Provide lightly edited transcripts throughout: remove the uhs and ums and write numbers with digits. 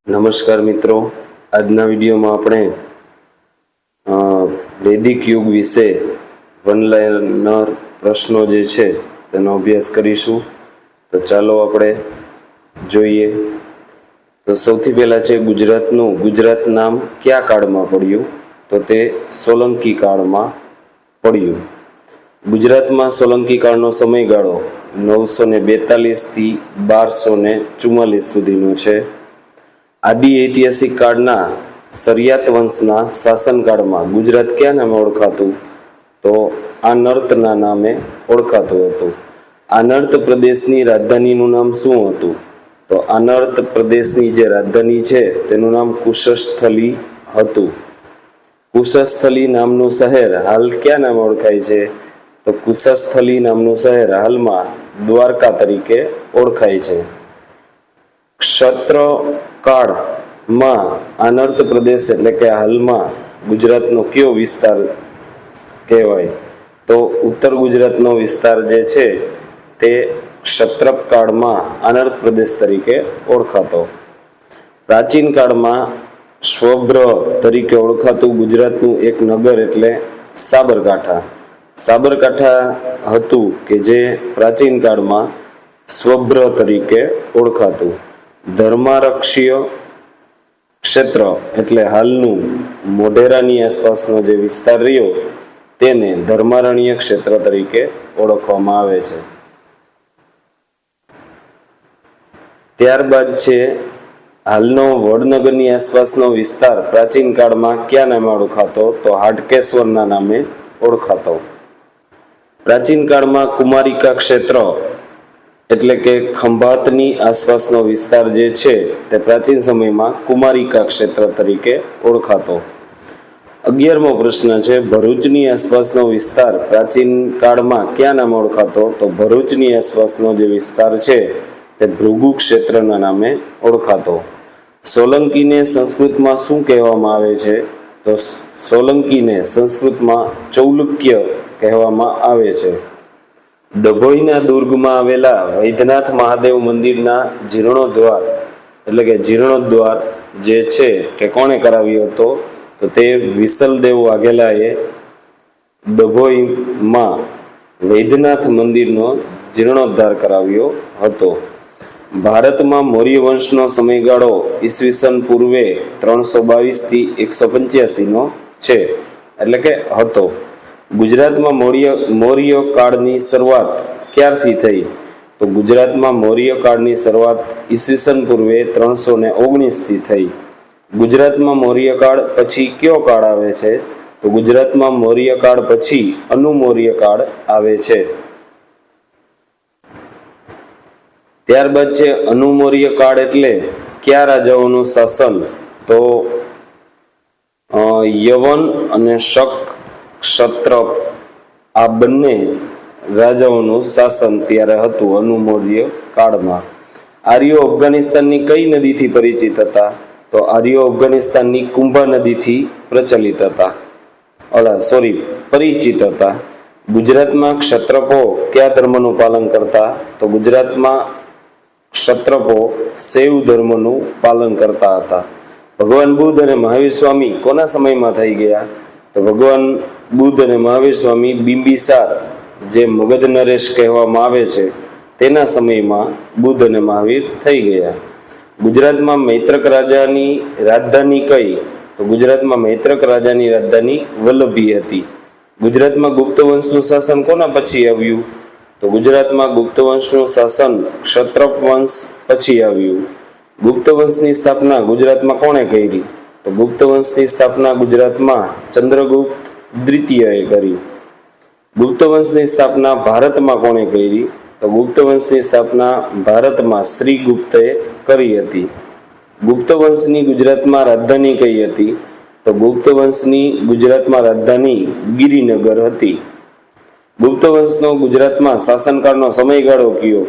નમસ્કાર મિત્રો, આજના વિડીયોમાં આપણે વૈદિક યુગ વિશે વન લાઇનર પ્રશ્નો જે છે તેનો અભ્યાસ કરીશું. તો ચાલો આપણે જોઈએ. તો સૌથી પહેલા છે ગુજરાત નામ કયા કાળમાં પડ્યું? તો તે સોલંકી કાળમાં પડ્યું. ગુજરાતમાં સોલંકી કાળનો સમયગાળો 942 થી 1244 સુધીનો છે. આદિ ઐતિહાસિક કાળના સરિયાત વંશના શાસનકાળમાં ગુજરાત કયા નામે ઓળખાતું? તો આનર્તના નામે ઓળખાતું હતું. આનર્ત પ્રદેશની રાજધાનીનું નામ શું હતું? તો આનર્ત પ્રદેશની જે રાજધાની છે તેનું નામ કુશસ્થલી હતું. કુશસ્થલી નામનું શહેર હાલ કયા નામે ઓળખાય છે? તો કુશસ્થલી નામનું શહેર હાલમાં દ્વારકા તરીકે ઓળખાય છે. ક્ષત્રકાળમાં આનર્ત પ્રદેશ એટલે કે હાલમાં ગુજરાતનો કયો વિસ્તાર કહેવાય? તો ઉત્તર ગુજરાતનો વિસ્તાર જે છે તે ક્ષત્રપકાળમાં આનર્ત પ્રદેશ તરીકે ઓળખાતો. પ્રાચીન કાળમાં સ્વભ્ર તરીકે ઓળખાતું ગુજરાતનું એક નગર એટલે સાબરકાંઠા. સાબરકાંઠા હતું કે જે પ્રાચીન કાળમાં સ્વભ્ર તરીકે ઓળખાતું. ધર્મારક્ષીય ક્ષેત્ર એટલે હાલનું મોઢેરાની આસપાસનો જે વિસ્તાર રહ્યો તેને ધર્મારણ્ય ક્ષેત્ર તરીકે ઓળખવામાં આવે છે. ત્યારબાદ છે હાલનો વડનગરની આસપાસનો વિસ્તાર પ્રાચીન કાળમાં કયા નામે ઓળખાતો? તો હાટકેશ્વરના નામે ઓળખાતો. પ્રાચીન કાળમાં કુમારિકા ક્ષેત્ર એટલે કે ખંભાતની આસપાસનો વિસ્તાર જે છે તે પ્રાચીન સમયમાં કુમારિકા ક્ષેત્ર તરીકે ઓળખાતો. 11મો પ્રશ્ન છે, ભરૂચની આસપાસનો વિસ્તાર પ્રાચીન કાળમાં કયા નામે ઓળખાતો? તો ભરૂચની આસપાસનો જે વિસ્તાર છે તે ભૃગુ ક્ષેત્રના નામે ઓળખાતો. સોલંકીને સંસ્કૃતમાં શું કહેવામાં આવે છે? તો સોલંકીને સંસ્કૃતમાં ચૌલુક્ય કહેવામાં આવે છે. ડભોઈના દુર્ગમાં આવેલા વૈદ્યનાથ મહાદેવ મંદિરના જીર્ણોદ્ધાર એટલે કે જીર્ણોદ્ધાર જે છે તે કોણે કરાવ્યો હતો? તો તે વિસલદેવ વાઘેલાએ ડભોઈમાં વૈદ્યનાથ મંદિરનો જીર્ણોદ્ધાર કરાવ્યો હતો. ભારતમાં મૌર્ય વંશનો સમયગાળો ઈસવીસન પૂર્વે 322 થી 185નો છે એટલે કે હતો. ગુજરાતમાં મૌર્ય કાળની શરૂઆત ક્યારથી થઈ? તો ગુજરાતમાં મૌર્ય કાળની શરૂઆત ઈસવીસન પૂર્વે 319થી થઈ. ગુજરાતમાં મૌર્ય કાળ પછી કયો કાળ આવે છે? તો ગુજરાતમાં મૌર્ય કાળ પછી અનુમૌર્ય કાળ આવે છે. ત્યારબાદ છે અનુમૌર્ય કાળ એટલે કયા રાજાઓનું શાસન? તો યવન અને શક ક્ષત્રપ આ બંને રાજાઓનું શાસન ત્યારે હતું અનુમૌર્ય કાળમાં. આર્યો અફઘાનિસ્તાનની કઈ નદીથી પરિચિત હતા? તો આર્યો અફઘાનિસ્તાનની કુંભા નદીથી પરિચિત હતા. ગુજરાતમાં ક્ષત્રપો કયા ધર્મનું પાલન કરતા? તો ગુજરાતમાં ક્ષત્રપો શૈવ ધર્મનું પાલન કરતા હતા. ભગવાન બુદ્ધ અને મહાવીર સ્વામી કોના સમયમાં થઈ ગયા? તો ભગવાન બુદ્ધ અને મહાવીર સ્વામી બિંબિસાર જે મગધ નરેશ કહેવામાં આવે છે તેના સમયમાં બુદ્ધ અને મહાવીર થઈ ગયા. ગુજરાતમાં મૈત્રક રાજાની રાજધાની કઈ? તો ગુજરાતમાં મૈત્રક રાજાની રાજધાની વલ્લભી હતી. ગુજરાતમાં ગુપ્ત વંશનું શાસન કોના પછી આવ્યું? તો ગુજરાતમાં ગુપ્ત વંશનું શાસન ક્ષત્રપ વંશ પછી આવ્યું. ગુપ્ત વંશની સ્થાપના ગુજરાતમાં કોણે કરી? તો ગુપ્ત વંશની સ્થાપના ગુજરાતમાં ચંદ્રગુપ્ત દ્વિતીયએ કરી. ગુપ્ત વંશની સ્થાપના ભારતમાં કોણે કરી? તો ગુપ્ત વંશની સ્થાપના ભારતમાં શ્રીગુપ્તે કરી હતી. ગુપ્ત વંશની ગુજરાતમાં રાજધાની કઈ હતી? તો ગુપ્ત વંશની ગુજરાતમાં રાજધાની ગિરિનગર હતી. ગુપ્ત વંશનો ગુજરાતમાં શાસનકાળનો સમયગાળો કયો?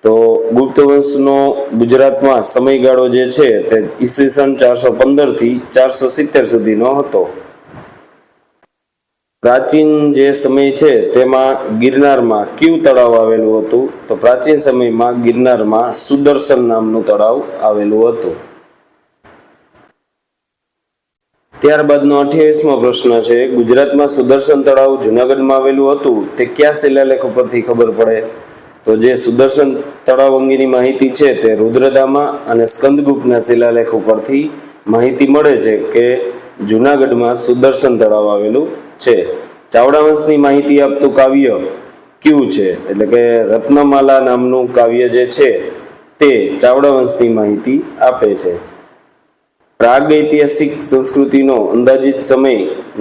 તો ગુપ્ત વંશનો ગુજરાતમાં સમયગાળો જે છે તે ઈસવીસન 415 થી 470 સુધીનો હતો. પ્રાચીન જે સમય છે તેમાં ગિરનારમાં કયું તળાવ આવેલું હતું? તો પ્રાચીન સમયમાં ગિરનારમાં સુદર્શન નામનું તળાવ આવેલું હતું. ત્યારબાદનો 28મો પ્રશ્ન છે, ગુજરાતમાં સુદર્શન તળાવ જુનાગઢમાં આવેલું હતું તે કયા શિલાલેખ ઉપરથી ખબર પડે? તો જે સુદર્શન તળાવ અંગેની માહિતી છે તે રુદ્રદામા અને સ્કંદગુપ્તના શિલાલેખ ઉપરથી માહિતી મળે છે કે જુનાગઢમાં સુદર્શન તળાવ આવેલું છે. ચાવડા વંશની માહિતી આપતું કાવ્ય કયું છે? એટલે કે રત્નમાલા નામનું કાવ્ય જે છે તે ચાવડા વંશની માહિતી આપે છે. પ્રાગૈતિહાસિક સંસ્કૃતિનો અંદાજિત સમય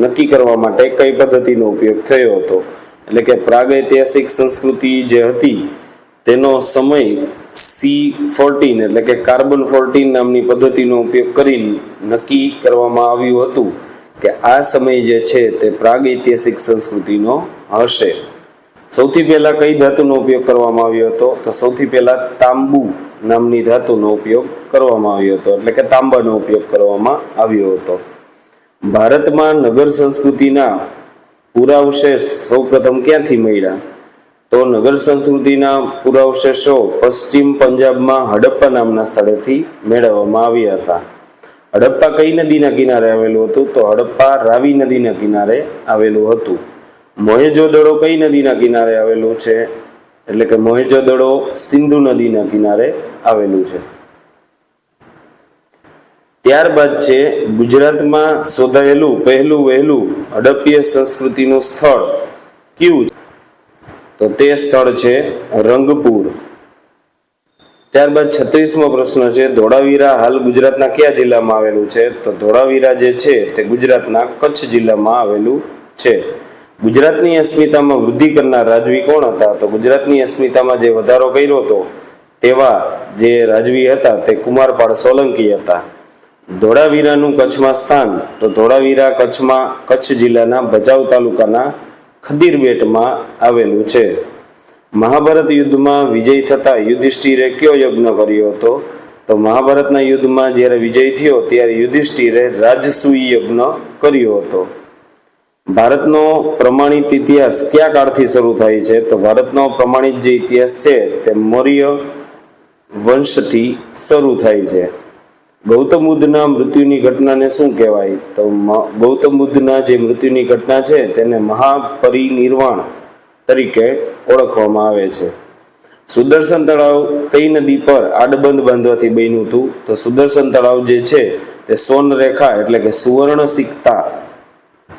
નક્કી કરવા માટે કઈ પદ્ધતિનો ઉપયોગ થયો હતો? એટલે કે પ્રાગૈતિહાસિક સંસ્કૃતિ જે હતી તેનો સમય C14 એટલે કે કાર્બન 14 નામની પદ્ધતિનો ઉપયોગ કરીને નક્કી કરવામાં આવ્યું હતું કે આ સમય જે છે તે પ્રાગૈતિહાસિક સંસ્કૃતિનો હશે. સૌથી પહેલા કઈ ધાતુનો ઉપયોગ કરવામાં આવ્યો હતો? તો સૌથી પહેલા તાંબુ નામની ધાતુનો ઉપયોગ કરવામાં આવ્યો હતો, એટલે કે તાંબાનો ઉપયોગ કરવામાં આવ્યો હતો. ભારતમાં નગર સંસ્કૃતિના પુરાવશેષ સૌપ્રથમ ક્યાંથી મળ્યા? તો નગર સંસ્કૃતિના પુરાવશેષો પશ્ચિમ પંજાબમાં હડપ્પા નામના સ્થળેથી મેળવવામાં આવ્યા હતા. હડપ્પા કઈ નદીના કિનારે આવેલું હતું? તો હડપ્પા રાવી નદીના કિનારે આવેલું હતું. મોહેંજો-દડો કઈ નદીના કિનારે આવેલું છે? એટલે કે મોહેંજો-દડો સિંધુ નદીના કિનારે આવેલું છે. ત્યારબાદ છે, ગુજરાતમાં શોધાયેલું પહેલું વહેલું હડપ્પીય સંસ્કૃતિનું સ્થળ કયું? તો તે સ્થળ છે રંગપુર. ત્યારબાદ 36મો પ્રશ્ન છે, ધોળાવીરા હાલ ગુજરાતના કયા જિલ્લામાં આવેલું છે? તો ધોળાવીરા જે છે તે ગુજરાતના કચ્છ જિલ્લામાં આવેલું છે. ગુજરાતની અસ્મિતામાં વૃદ્ધિ કરનાર રાજવી કોણ હતા? તો ગુજરાતની અસ્મિતામાં જે વધારો કર્યો હતો તેવા જે રાજવી હતા તે કુમારપાળ સોલંકી હતા. ધોળાવીરાનું કચ્છમાં સ્થાન? તો ધોળાવીરા કચ્છ જિલ્લાના ભચાઉ તાલુકાના ખદીરબેટમાં આવેલું છે. મહાભારત યુદ્ધમાં વિજય થતા યુધિષ્ઠિરે કયો યજ્ઞ કર્યો હતો? તો મહાભારતના યુદ્ધમાં જ્યારે વિજય થયો ત્યારે યુધિષ્ઠિરે રાજસૂય યજ્ઞ કર્યો હતો. ભારતનો પ્રમાણિત ઇતિહાસ કયા કાળથી શરૂ થાય છે? તો ભારતનો પ્રમાણિત જે ઇતિહાસ છે તે મૌર્ય વંશથી શરૂ થાય છે. ગૌતમ બુદ્ધના મૃત્યુની ઘટનાને શું કહેવાય? તો ગૌતમ બુદ્ધના જે મૃત્યુની ઘટના છે તેને મહાપરિનિર્વાણ તરીકે ઓળખવામાં આવે છે. સુદર્શન તળાવ કઈ નદી પર આડબંધ બાંધવાથી બન્યું હતું? તો સુદર્શન તળાવ જે છે તે સોનરેખા એટલે કે સુવર્ણ સિક્તા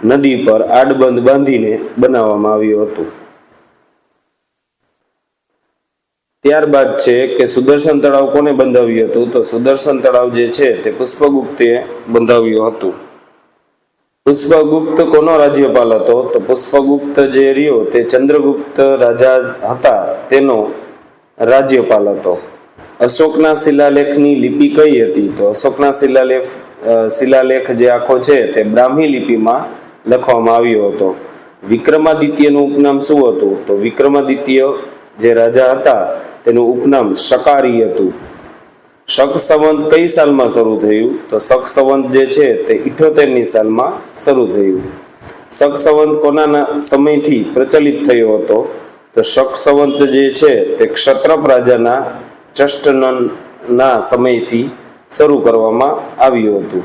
નદી પર આડબંધ બાંધીને બનાવવામાં આવ્યું હતું. ત્યારબાદ છે કે સુદર્શન તળાવ કોને બંધાવ્યું હતું? તો સુદર્શન તળાવ જે છે તે પુષ્પગુપ્તે બંધાવ્યું હતું. પુષ્પગુપ્ત કોનો રાજ્યપાલ હતો? તો પુષ્પગુપ્ત જે રહ્યો તે ચંદ્રગુપ્ત રાજા હતા તેનો રાજ્યપાલ હતો. અશોકના શિલાલેખની લિપિ કઈ હતી? તો અશોકના શિલાલેખ જે આખો છે તે બ્રાહ્મી લિપિમાં લખવામાં આવ્યો હતો. વિક્રમાદિત્યનું ઉપનામ શું હતું? તો વિક્રમાદિત્ય જે રાજા હતા તેનું ઉપનામ શકારી હતું. શક સંવંત કઈ સાલમાં શરૂ થયું? તો શક સંવંત જે છે તે 78ની સાલમાં શરૂ થયું. શક સંવંત કોના સમયથી પ્રચલિત થયો હતો? તો શક સંવંત જે છે તે ક્ષત્રપ રાજાના ચષ્ટનના સમયથી શરૂ કરવામાં આવ્યું હતું.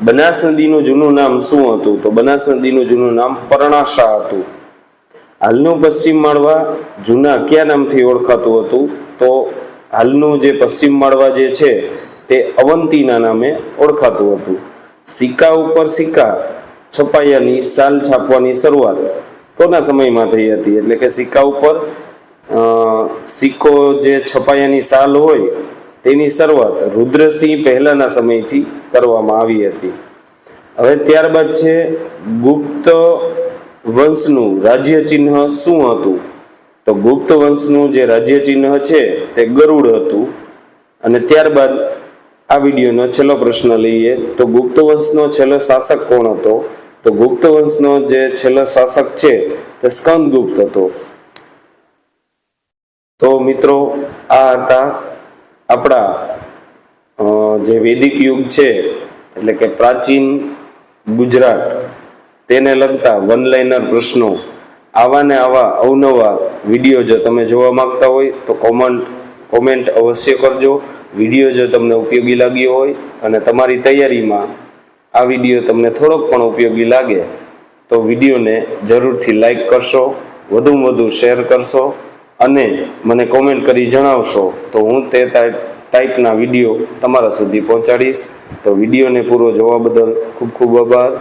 બનાસ નદીનું જૂનું નામ શું હતું? તો બનાસ નદીનું જૂનું નામ પરણાશા હતું. હાલનું પશ્ચિમ માળવા જૂના કયા નામથી ઓળખાતું હતું? તો હાલનું જે પશ્ચિમ માળવા જે છે તે અવંતીના નામે ઓળખાતું હતું. સિક્કા ઉપર સિક્કા છપાયાની સાલ છાપવાની શરૂઆત કોના સમયમાં થઈ હતી? એટલે કે સિક્કા ઉપર સિક્કો જે છપાયાની સાલ હોય તેની શરૂઆત રુદ્રસિંહ પહેલાના સમયથી કરવામાં આવી હતી. હવે ત્યારબાદ છે ગુપ્ત વંશનું રાજ્ય ચિહ્ન શું હતું? તો ગુપ્ત વંશનું જે રાજ્ય ચિહ્ન છે તે ગરુડ હતું. અને ત્યારબાદ આ વિડીયોનો છેલ્લો પ્રશ્ન લઈએ તો ગુપ્ત વંશનો છેલ્લો શાસક કોણ હતો? તો ગુપ્ત વંશનો જે છેલ્લો શાસક છે તે સ્કંદગુપ્ત હતો. તો મિત્રો આ હતા આપણા જે વૈદિક યુગ છે એટલે કે પ્રાચીન ગુજરાત તેને લગતા વન લાઇનર પ્રશ્નો. આવા ને આવા અવનવા વિડીયો જો તમે જોવા માંગતા હોય તો કોમેન્ટ અવશ્ય કરજો. વિડીયો જો તમને ઉપયોગી લાગ્યો હોય અને તમારી તૈયારીમાં આ વિડીયો તમને થોડોક પણ ઉપયોગી લાગે તો વિડીયોને જરૂરથી લાઈક કરશો, વધુમાં વધુ શેર કરશો અને મને કોમેન્ટ કરી જણાવશો તો હું તે ટાઈપના વિડીયો તમારા સુધી પહોંચાડીશ. તો વિડીયોને પૂરો જોવા બદલ ખૂબ ખૂબ આભાર.